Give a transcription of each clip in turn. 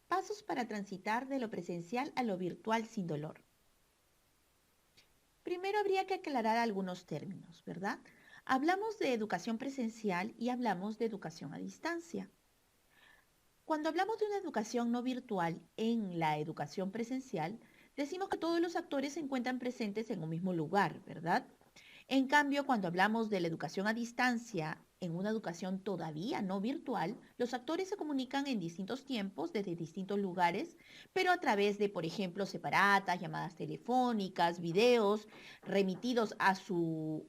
Pasos para transitar de lo presencial a lo virtual sin dolor. Primero habría que aclarar algunos términos, ¿verdad? Hablamos de educación presencial y hablamos de educación a distancia. Cuando hablamos de una educación no virtual en la educación presencial, decimos que todos los actores se encuentran presentes en un mismo lugar, ¿verdad? En cambio, cuando hablamos de la educación a distancia, en una educación todavía no virtual, los actores se comunican en distintos tiempos, desde distintos lugares, pero a través de, por ejemplo, separatas, llamadas telefónicas, videos remitidos a su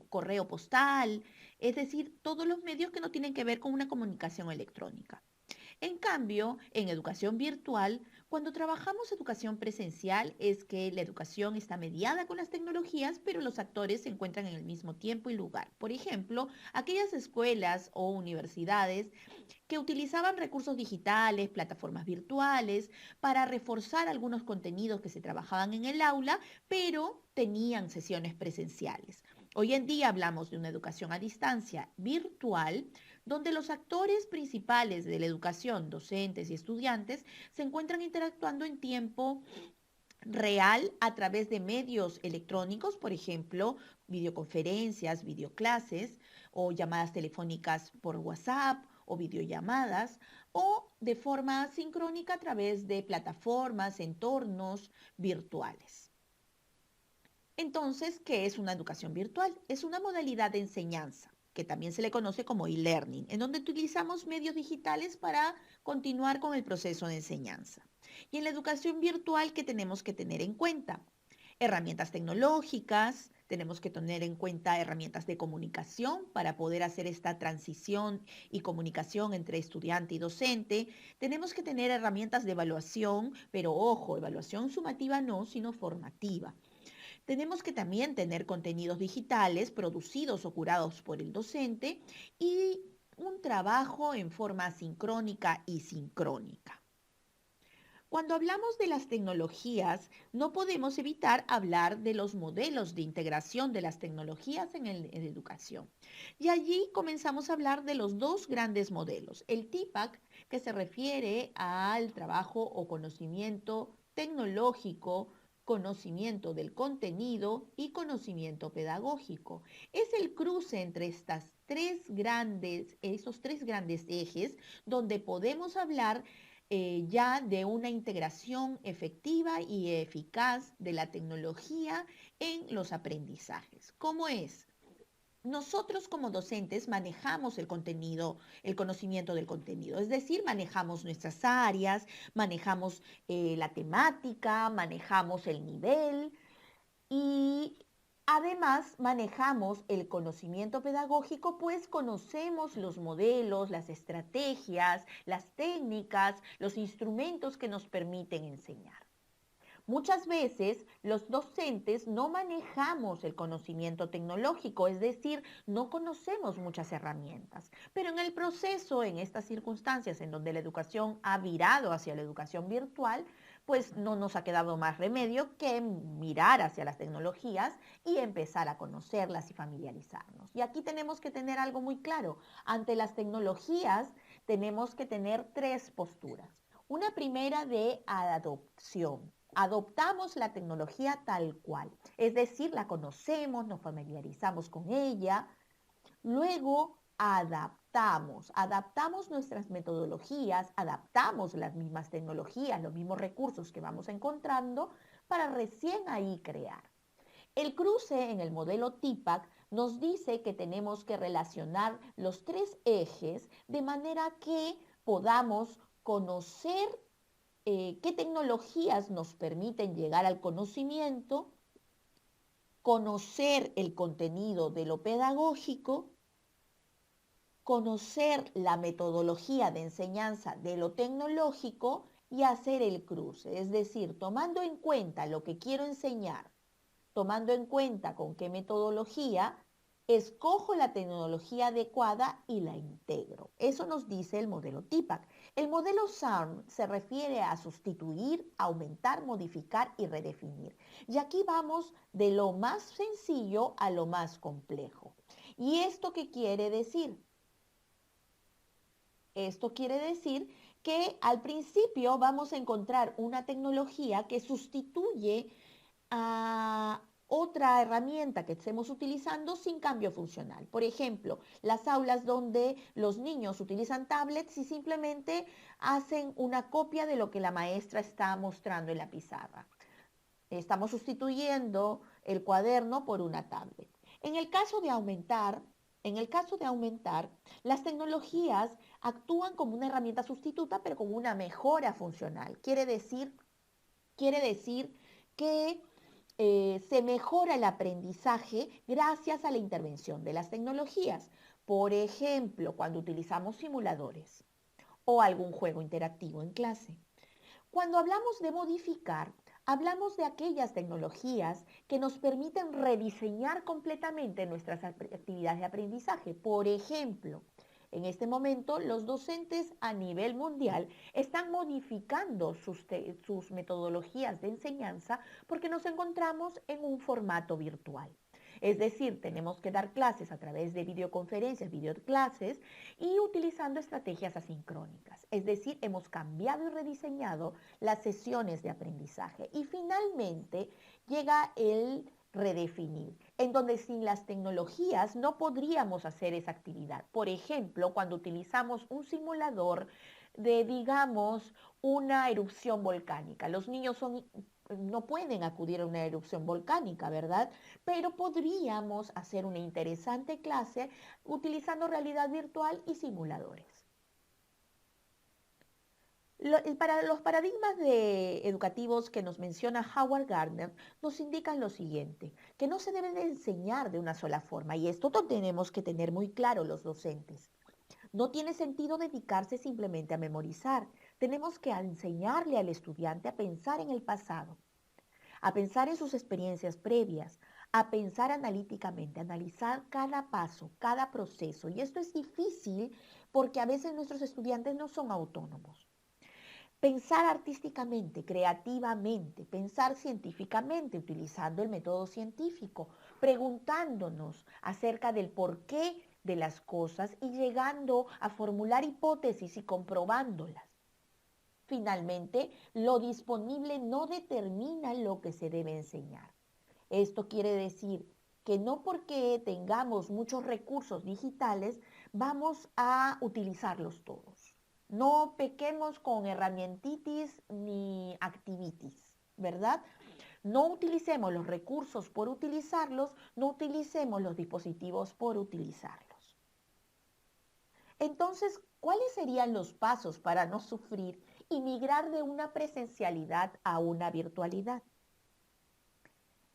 correo postal, es decir, todos los medios que no tienen que ver con una comunicación electrónica. En cambio, en educación virtual, cuando trabajamos educación presencial, es que la educación está mediada con las tecnologías, pero los actores se encuentran en el mismo tiempo y lugar. Por ejemplo, aquellas escuelas o universidades que utilizaban recursos digitales, plataformas virtuales, para reforzar algunos contenidos que se trabajaban en el aula, pero tenían sesiones presenciales. Hoy en día hablamos de una educación a distancia virtual, donde los actores principales de la educación, docentes y estudiantes, se encuentran interactuando en tiempo real a través de medios electrónicos, por ejemplo, videoconferencias, videoclases o llamadas telefónicas por WhatsApp o videollamadas o de forma sincrónica a través de plataformas, entornos virtuales. Entonces, ¿qué es una educación virtual? Es una modalidad de enseñanza que también se le conoce como e-learning, en donde utilizamos medios digitales para continuar con el proceso de enseñanza. Y en la educación virtual, ¿qué tenemos que tener en cuenta? Herramientas tecnológicas, tenemos que tener en cuenta herramientas de comunicación para poder hacer esta transición y comunicación entre estudiante y docente. Tenemos que tener herramientas de evaluación, pero ojo, evaluación sumativa no, sino formativa. Tenemos que también tener contenidos digitales producidos o curados por el docente y un trabajo en forma sincrónica y sincrónica. Cuando hablamos de las tecnologías, no podemos evitar hablar de los modelos de integración de las tecnologías en educación. Y allí comenzamos a hablar de los dos grandes modelos. El TIPAC, que se refiere al trabajo o conocimiento tecnológico, conocimiento del contenido y conocimiento pedagógico. Es el cruce entre esos tres grandes ejes donde podemos hablar ya de una integración efectiva y eficaz de la tecnología en los aprendizajes. ¿Cómo es? Nosotros como docentes manejamos el contenido, el conocimiento del contenido, es decir, manejamos nuestras áreas, manejamos la temática, manejamos el nivel, y además manejamos el conocimiento pedagógico, pues conocemos los modelos, las estrategias, las técnicas, los instrumentos que nos permiten enseñar. Muchas veces los docentes no manejamos el conocimiento tecnológico, es decir, no conocemos muchas herramientas, pero en el proceso, en estas circunstancias en donde la educación ha virado hacia la educación virtual, pues no nos ha quedado más remedio que mirar hacia las tecnologías y empezar a conocerlas y familiarizarnos. Y aquí tenemos que tener algo muy claro. Ante las tecnologías tenemos que tener tres posturas. Una primera de adopción. Adoptamos la tecnología tal cual, es decir, la conocemos, nos familiarizamos con ella, luego adaptamos nuestras metodologías, adaptamos las mismas tecnologías, los mismos recursos que vamos encontrando para recién ahí crear. El cruce en el modelo TIPAC nos dice que tenemos que relacionar los tres ejes de manera que podamos conocer qué tecnologías nos permiten llegar al conocimiento, conocer el contenido de lo pedagógico, conocer la metodología de enseñanza de lo tecnológico y hacer el cruce, es decir, tomando en cuenta lo que quiero enseñar, tomando en cuenta con qué metodología, escojo la tecnología adecuada y la integro. Eso nos dice el modelo TIPAC. El modelo SARM se refiere a sustituir, aumentar, modificar y redefinir. Y aquí vamos de lo más sencillo a lo más complejo. ¿Y esto qué quiere decir? Esto quiere decir que al principio vamos a encontrar una tecnología que sustituye a otra herramienta que estemos utilizando sin cambio funcional. Por ejemplo, las aulas donde los niños utilizan tablets y simplemente hacen una copia de lo que la maestra está mostrando en la pizarra. Estamos sustituyendo el cuaderno por una tablet. En el caso de aumentar, en el caso de aumentar, las tecnologías actúan como una herramienta sustituta, pero como una mejora funcional. Quiere decir que se mejora el aprendizaje gracias a la intervención de las tecnologías. Por ejemplo, cuando utilizamos simuladores o algún juego interactivo en clase. Cuando hablamos de modificar, hablamos de aquellas tecnologías que nos permiten rediseñar completamente nuestras actividades de aprendizaje. Por ejemplo, en este momento los docentes a nivel mundial están modificando sus metodologías de enseñanza porque nos encontramos en un formato virtual. Es decir, tenemos que dar clases a través de videoconferencias, videoclases y utilizando estrategias asincrónicas. Es decir, hemos cambiado y rediseñado las sesiones de aprendizaje. Y finalmente llega el redefinir, en donde sin las tecnologías no podríamos hacer esa actividad. Por ejemplo, cuando utilizamos un simulador de, digamos, una erupción volcánica. Los niños no pueden acudir a una erupción volcánica, ¿verdad? Pero podríamos hacer una interesante clase utilizando realidad virtual y simuladores. Para los paradigmas educativos que nos menciona Howard Gardner, nos indican lo siguiente, que no se debe de enseñar de una sola forma, y esto lo tenemos que tener muy claro los docentes. No tiene sentido dedicarse simplemente a memorizar. Tenemos que enseñarle al estudiante a pensar en el pasado, a pensar en sus experiencias previas, a pensar analíticamente, a analizar cada paso, cada proceso. Y esto es difícil porque a veces nuestros estudiantes no son autónomos. Pensar artísticamente, creativamente, pensar científicamente, utilizando el método científico, preguntándonos acerca del porqué de las cosas y llegando a formular hipótesis y comprobándolas. Finalmente, lo disponible no determina lo que se debe enseñar. Esto quiere decir que no porque tengamos muchos recursos digitales vamos a utilizarlos todos. No pequemos con herramientitis ni activitis, ¿verdad? No utilicemos los recursos por utilizarlos, no utilicemos los dispositivos por utilizarlos. Entonces, ¿cuáles serían los pasos para no sufrir y migrar de una presencialidad a una virtualidad?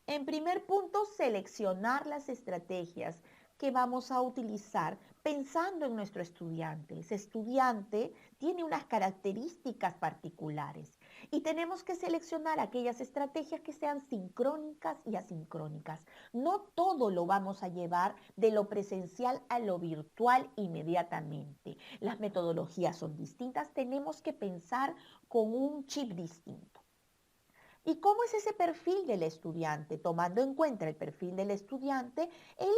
En primer punto, seleccionar las estrategias que vamos a utilizar pensando en nuestro estudiante. Ese estudiante tiene unas características particulares y tenemos que seleccionar aquellas estrategias que sean sincrónicas y asincrónicas. No todo lo vamos a llevar de lo presencial a lo virtual inmediatamente. Las metodologías son distintas, tenemos que pensar con un chip distinto. ¿Y cómo es ese perfil del estudiante? Tomando en cuenta el perfil del estudiante, él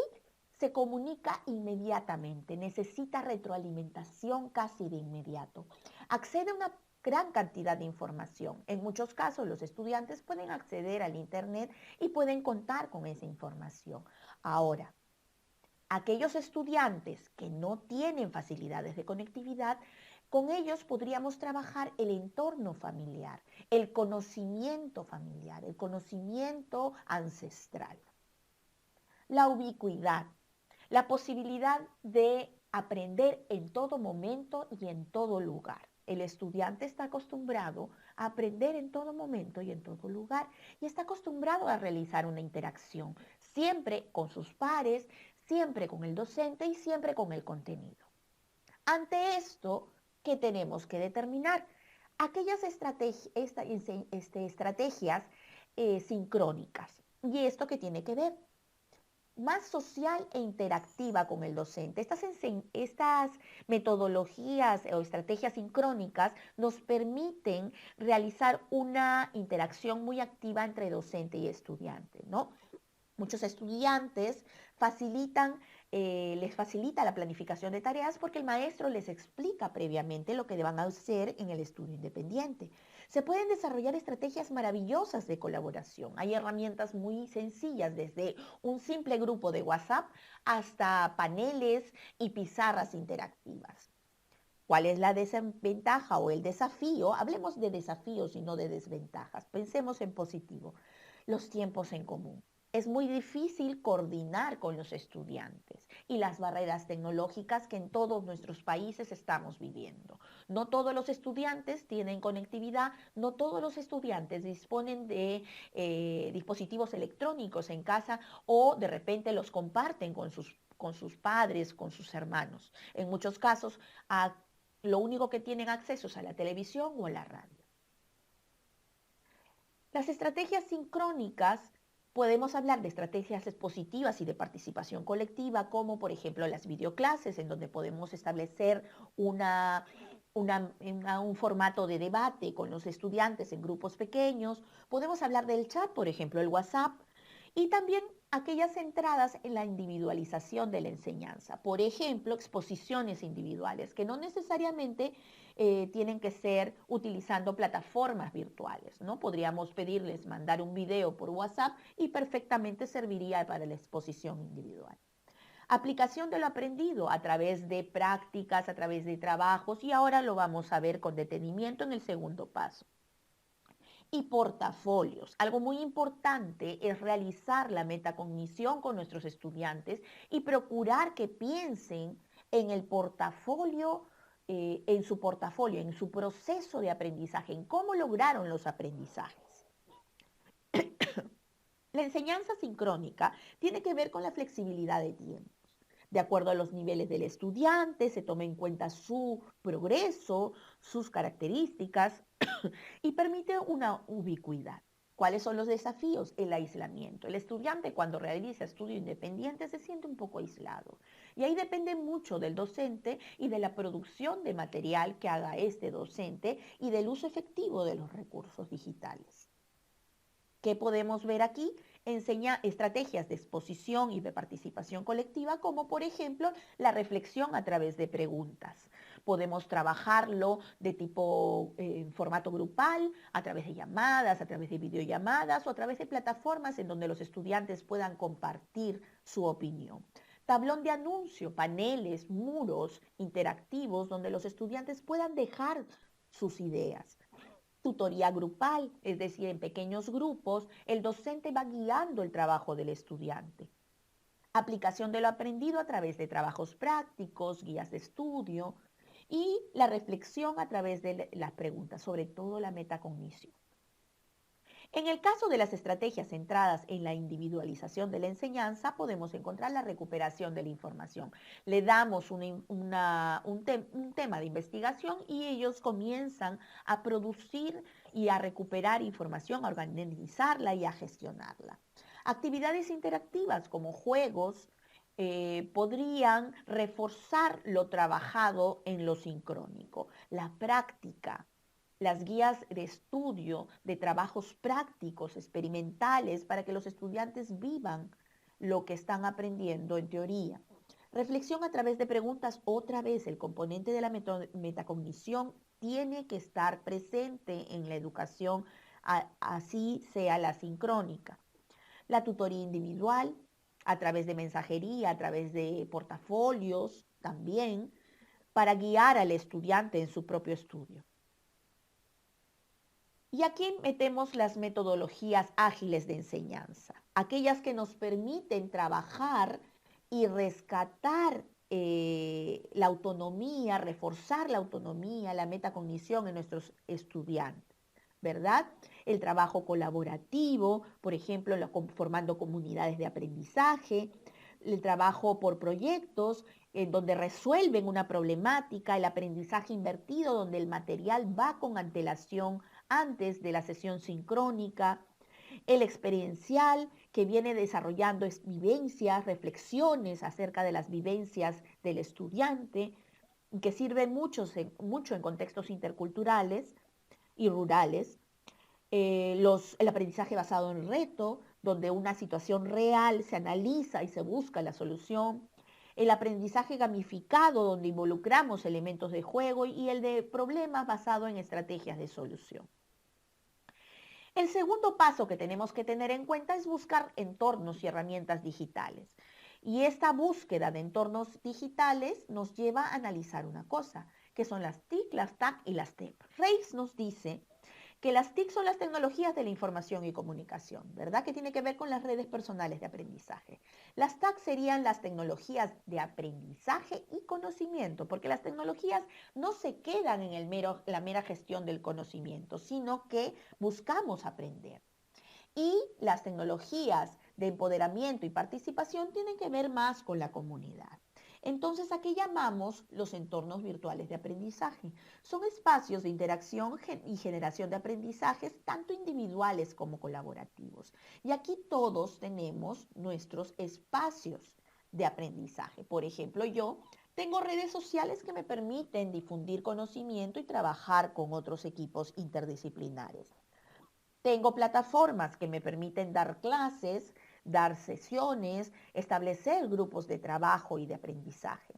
se comunica inmediatamente, necesita retroalimentación casi de inmediato. Accede a una gran cantidad de información. En muchos casos los estudiantes pueden acceder al Internet y pueden contar con esa información. Ahora, aquellos estudiantes que no tienen facilidades de conectividad, con ellos podríamos trabajar el entorno familiar, el conocimiento familiar, el conocimiento ancestral, la ubicuidad, la posibilidad de aprender en todo momento y en todo lugar. El estudiante está acostumbrado a aprender en todo momento y en todo lugar y está acostumbrado a realizar una interacción, siempre con sus pares, siempre con el docente y siempre con el contenido. Ante esto, ¿qué tenemos que determinar? Aquellas estrategias sincrónicas. ¿Y esto qué tiene que ver? Más social e interactiva con el docente. Estas metodologías o estrategias sincrónicas nos permiten realizar una interacción muy activa entre docente y estudiante, ¿no? Muchos estudiantes facilitan les facilita la planificación de tareas porque el maestro les explica previamente lo que van a hacer en el estudio independiente. Se pueden desarrollar estrategias maravillosas de colaboración. Hay herramientas muy sencillas, desde un simple grupo de WhatsApp hasta paneles y pizarras interactivas. ¿Cuál es la desventaja o el desafío? Hablemos de desafíos y no de desventajas. Pensemos en positivo. Los tiempos en común. Es muy difícil coordinar con los estudiantes y las barreras tecnológicas que en todos nuestros países estamos viviendo. No todos los estudiantes tienen conectividad, no todos los estudiantes disponen de dispositivos electrónicos en casa o de repente los comparten con sus padres, con sus hermanos. En muchos casos, lo único que tienen acceso es a la televisión o a la radio. Las estrategias sincrónicas, podemos hablar de estrategias expositivas y de participación colectiva, como por ejemplo las videoclases, en donde podemos establecer un formato de debate con los estudiantes en grupos pequeños. Podemos hablar del chat, por ejemplo, el WhatsApp, y también aquellas centradas en la individualización de la enseñanza. Por ejemplo, exposiciones individuales, que no necesariamente tienen que ser utilizando plataformas virtuales, ¿no? Podríamos pedirles mandar un video por WhatsApp y perfectamente serviría para la exposición individual. Aplicación de lo aprendido a través de prácticas, a través de trabajos, y ahora lo vamos a ver con detenimiento en el segundo paso. Y portafolios. Algo muy importante es realizar la metacognición con nuestros estudiantes y procurar que piensen en el portafolio, en su proceso de aprendizaje, en cómo lograron los aprendizajes. La enseñanza sincrónica tiene que ver con la flexibilidad de tiempos. De acuerdo a los niveles del estudiante, se toma en cuenta su progreso, sus características y permite una ubicuidad. ¿Cuáles son los desafíos? El aislamiento. El estudiante cuando realiza estudio independiente se siente un poco aislado. Y ahí depende mucho del docente y de la producción de material que haga este docente y del uso efectivo de los recursos digitales. ¿Qué podemos ver aquí? Enseña estrategias de exposición y de participación colectiva, como por ejemplo la reflexión a través de preguntas. Podemos trabajarlo de tipo formato grupal, a través de llamadas, a través de videollamadas o a través de plataformas en donde los estudiantes puedan compartir su opinión. Tablón de anuncio, paneles, muros interactivos donde los estudiantes puedan dejar sus ideas. Tutoría grupal, es decir, en pequeños grupos, el docente va guiando el trabajo del estudiante. Aplicación de lo aprendido a través de trabajos prácticos, guías de estudio y la reflexión a través de las preguntas, sobre todo la metacognición. En el caso de las estrategias centradas en la individualización de la enseñanza, podemos encontrar la recuperación de la información. Le damos un tema de investigación y ellos comienzan a producir y a recuperar información, a organizarla y a gestionarla. Actividades interactivas como juegos podrían reforzar lo trabajado en lo sincrónico. La práctica, las guías de estudio, de trabajos prácticos, experimentales, para que los estudiantes vivan lo que están aprendiendo en teoría. Reflexión a través de preguntas, otra vez el componente de la metacognición tiene que estar presente en la educación, así sea la sincrónica. La tutoría individual, a través de mensajería, a través de portafolios también, para guiar al estudiante en su propio estudio. Y aquí metemos las metodologías ágiles de enseñanza, aquellas que nos permiten trabajar y rescatar la autonomía, reforzar la autonomía, la metacognición en nuestros estudiantes, ¿verdad? El trabajo colaborativo, por ejemplo, formando comunidades de aprendizaje, el trabajo por proyectos, en donde resuelven una problemática, el aprendizaje invertido, donde el material va con antelación antes de la sesión sincrónica, el experiencial, que viene desarrollando vivencias, reflexiones acerca de las vivencias del estudiante, que sirve mucho en contextos interculturales y rurales. El aprendizaje basado en reto, donde una situación real se analiza y se busca la solución. el aprendizaje gamificado, donde involucramos elementos de juego, y el de problemas basado en estrategias de solución. El segundo paso que tenemos que tener en cuenta es buscar entornos y herramientas digitales. Y esta búsqueda de entornos digitales nos lleva a analizar una cosa, que son las TIC, las TAC y las TEP. Reis nos dice que las TIC son las tecnologías de la información y comunicación, ¿verdad? Que tiene que ver con las redes personales de aprendizaje. Las TAC serían las tecnologías de aprendizaje y conocimiento, porque las tecnologías no se quedan en la mera gestión del conocimiento, sino que buscamos aprender. Y las tecnologías de empoderamiento y participación tienen que ver más con la comunidad. Entonces, ¿a qué llamamos los entornos virtuales de aprendizaje? Son espacios de interacción y generación de aprendizajes, tanto individuales como colaborativos. Y aquí todos tenemos nuestros espacios de aprendizaje. Por ejemplo, yo tengo redes sociales que me permiten difundir conocimiento y trabajar con otros equipos interdisciplinares. Tengo plataformas que me permiten dar clases, dar sesiones, establecer grupos de trabajo y de aprendizaje.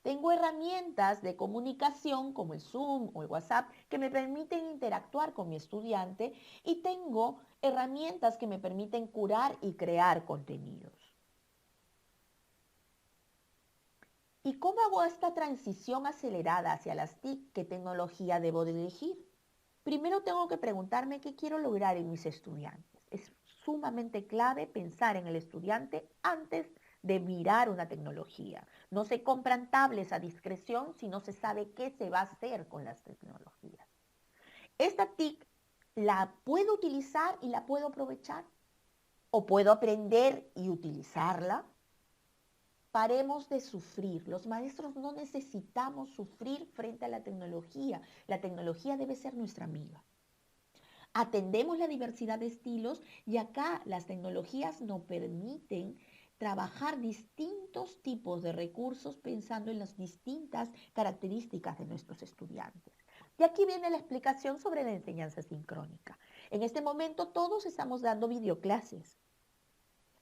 Tengo herramientas de comunicación como el Zoom o el WhatsApp que me permiten interactuar con mi estudiante, y tengo herramientas que me permiten curar y crear contenidos. ¿Y cómo hago esta transición acelerada hacia las TIC? ¿Qué tecnología debo de elegir? Primero tengo que preguntarme qué quiero lograr en mis estudiantes. Es sumamente clave pensar en el estudiante antes de mirar una tecnología. No se compran tablets a discreción si no se sabe qué se va a hacer con las tecnologías. Esta TIC la puedo utilizar y la puedo aprovechar, o puedo aprender y utilizarla. Paremos de sufrir. Los maestros no necesitamos sufrir frente a la tecnología. La tecnología debe ser nuestra amiga. Atendemos la diversidad de estilos, y acá las tecnologías nos permiten trabajar distintos tipos de recursos pensando en las distintas características de nuestros estudiantes. Y aquí viene la explicación sobre la enseñanza sincrónica. En este momento todos estamos dando videoclases,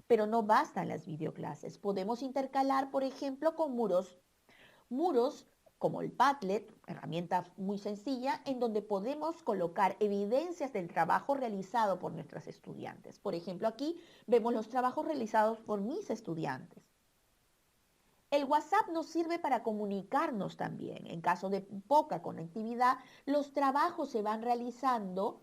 pero no bastan las videoclases. Podemos intercalar, por ejemplo, con muros como el Padlet, herramienta muy sencilla, en donde podemos colocar evidencias del trabajo realizado por nuestros estudiantes. Por ejemplo, aquí vemos los trabajos realizados por mis estudiantes. El WhatsApp nos sirve para comunicarnos también. En caso de poca conectividad, los trabajos se van realizando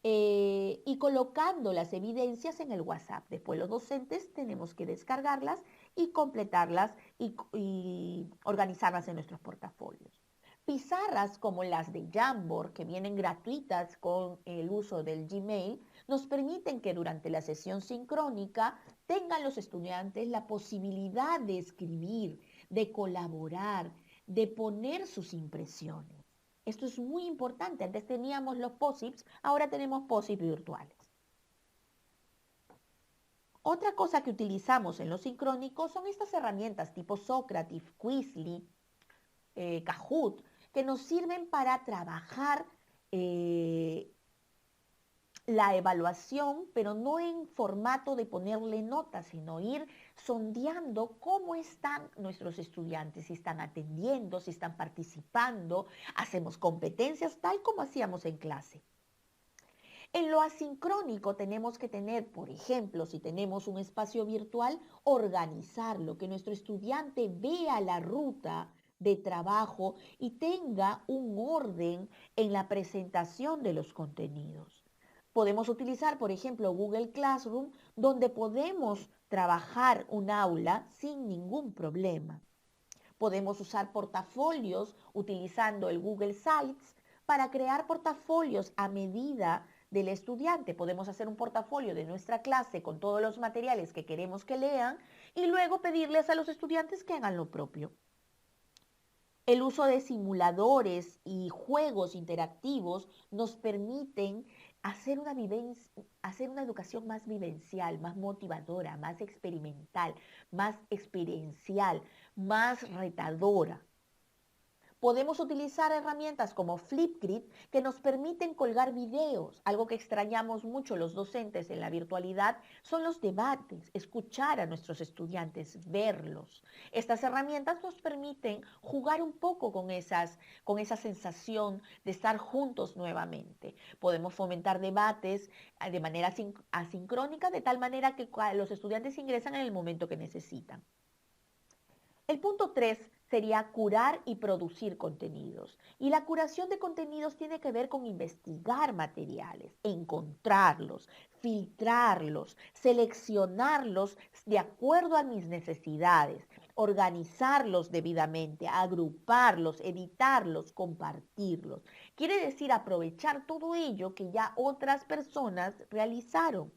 y colocando las evidencias en el WhatsApp. Después los docentes tenemos que descargarlas y completarlas y organizarlas en nuestros portafolios. Pizarras como las de Jamboard, que vienen gratuitas con el uso del Gmail, nos permiten que durante la sesión sincrónica tengan los estudiantes la posibilidad de escribir, de colaborar, de poner sus impresiones. Esto es muy importante. Antes teníamos los POSITs, ahora tenemos POSIT virtuales. Otra cosa que utilizamos en los sincrónicos son estas herramientas tipo Socrative, Quizly, Kahoot, que nos sirven para trabajar la evaluación, pero no en formato de ponerle notas, sino ir sondeando cómo están nuestros estudiantes, si están atendiendo, si están participando, hacemos competencias tal como hacíamos en clase. En lo asincrónico tenemos que tener, por ejemplo, si tenemos un espacio virtual, organizarlo, que nuestro estudiante vea la ruta de trabajo y tenga un orden en la presentación de los contenidos. Podemos utilizar, por ejemplo, Google Classroom, donde podemos trabajar un aula sin ningún problema. Podemos usar portafolios utilizando el Google Sites para crear portafolios a medida del estudiante. Podemos hacer un portafolio de nuestra clase con todos los materiales que queremos que lean y luego pedirles a los estudiantes que hagan lo propio. El uso de simuladores y juegos interactivos nos permiten hacer una educación más vivencial, más motivadora, más experimental, más experiencial, más retadora. Podemos utilizar herramientas como Flipgrid que nos permiten colgar videos. Algo que extrañamos mucho los docentes en la virtualidad son los debates, escuchar a nuestros estudiantes, verlos. Estas herramientas nos permiten jugar un poco con esa sensación de estar juntos nuevamente. Podemos fomentar debates de manera asincrónica, de tal manera que los estudiantes ingresan en el momento que necesitan. El punto 3 sería curar y producir contenidos. Y la curación de contenidos tiene que ver con investigar materiales, encontrarlos, filtrarlos, seleccionarlos de acuerdo a mis necesidades, organizarlos debidamente, agruparlos, editarlos, compartirlos. Quiere decir aprovechar todo ello que ya otras personas realizaron.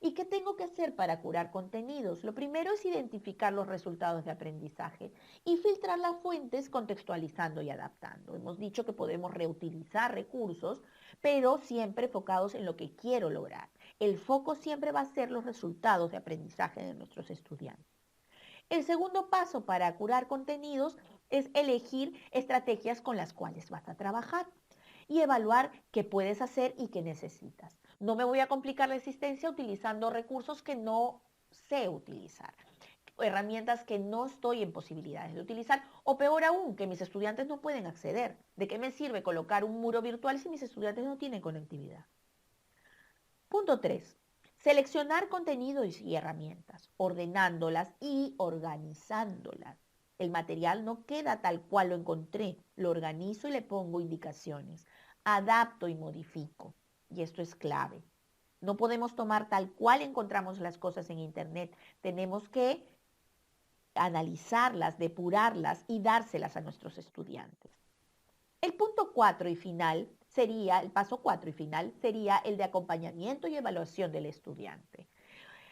¿Y qué tengo que hacer para curar contenidos? Lo primero es identificar los resultados de aprendizaje y filtrar las fuentes contextualizando y adaptando. Hemos dicho que podemos reutilizar recursos, pero siempre enfocados en lo que quiero lograr. El foco siempre va a ser los resultados de aprendizaje de nuestros estudiantes. El segundo paso para curar contenidos es elegir estrategias con las cuales vas a trabajar y evaluar qué puedes hacer y qué necesitas. No me voy a complicar la existencia utilizando recursos que no sé utilizar, herramientas que no estoy en posibilidades de utilizar, o peor aún, que mis estudiantes no pueden acceder. ¿De qué me sirve colocar un muro virtual si mis estudiantes no tienen conectividad? Punto 3. Seleccionar contenidos y herramientas, ordenándolas y organizándolas. El material no queda tal cual lo encontré, lo organizo y le pongo indicaciones, adapto y modifico. Y esto es clave. No podemos tomar tal cual encontramos las cosas en Internet. Tenemos que analizarlas, depurarlas y dárselas a nuestros estudiantes. El punto 4 y final sería, el paso 4 y final sería el de acompañamiento y evaluación del estudiante.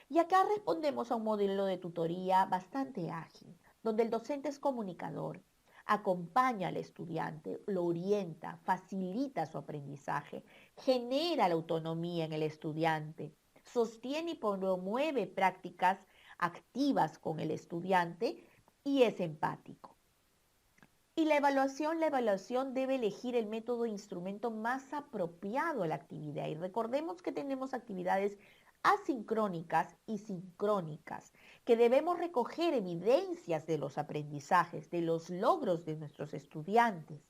Y acá respondemos a un modelo de tutoría bastante ágil, donde el docente es comunicador, acompaña al estudiante, lo orienta, facilita su aprendizaje, genera la autonomía en el estudiante, sostiene y promueve prácticas activas con el estudiante y es empático. Y la evaluación debe elegir el método e instrumento más apropiado a la actividad. Y recordemos que tenemos actividades asincrónicas y sincrónicas, que debemos recoger evidencias de los aprendizajes, de los logros de nuestros estudiantes.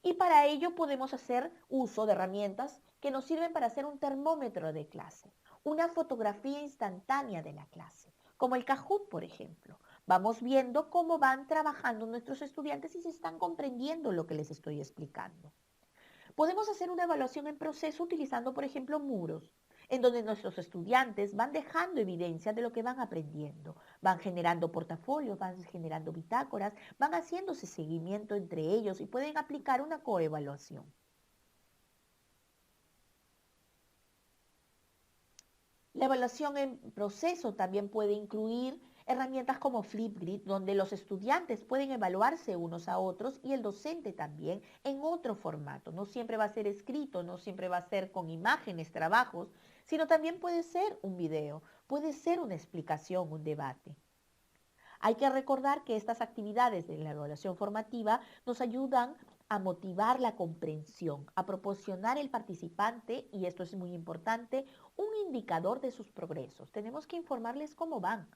Y para ello podemos hacer uso de herramientas que nos sirven para hacer un termómetro de clase, una fotografía instantánea de la clase, como el Kahoot, por ejemplo. Vamos viendo cómo van trabajando nuestros estudiantes y si están comprendiendo lo que les estoy explicando. Podemos hacer una evaluación en proceso utilizando, por ejemplo, muros, en donde nuestros estudiantes van dejando evidencia de lo que van aprendiendo, van generando portafolios, van generando bitácoras, van haciéndose seguimiento entre ellos y pueden aplicar una coevaluación. La evaluación en proceso también puede incluir herramientas como Flipgrid, donde los estudiantes pueden evaluarse unos a otros y el docente también en otro formato. No siempre va a ser escrito, no siempre va a ser con imágenes, trabajos, sino también puede ser un video, puede ser una explicación, un debate. Hay que recordar que estas actividades de la evaluación formativa nos ayudan a motivar la comprensión, a proporcionar al participante, y esto es muy importante, un indicador de sus progresos. Tenemos que informarles cómo van,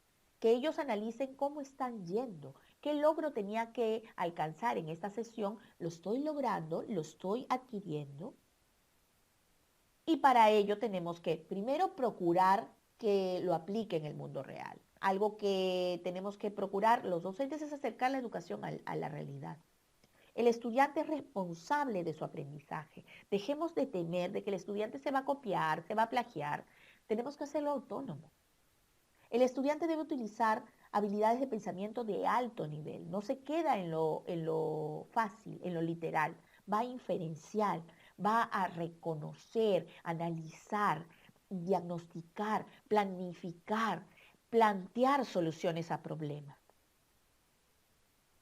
que ellos analicen cómo están yendo, qué logro tenía que alcanzar en esta sesión, lo estoy logrando, lo estoy adquiriendo. Y para ello tenemos que primero procurar que lo aplique en el mundo real. Algo que tenemos que procurar los docentes es acercar la educación a la realidad. El estudiante es responsable de su aprendizaje. Dejemos de temer de que el estudiante se va a copiar, se va a plagiar. Tenemos que hacerlo autónomo. El estudiante debe utilizar habilidades de pensamiento de alto nivel. No se queda en lo fácil, en lo literal. Va a inferenciar, va a reconocer, analizar, diagnosticar, planificar, plantear soluciones a problemas.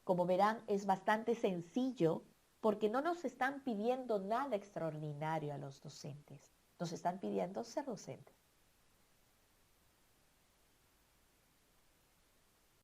Como verán, es bastante sencillo porque no nos están pidiendo nada extraordinario a los docentes. Nos están pidiendo ser docentes.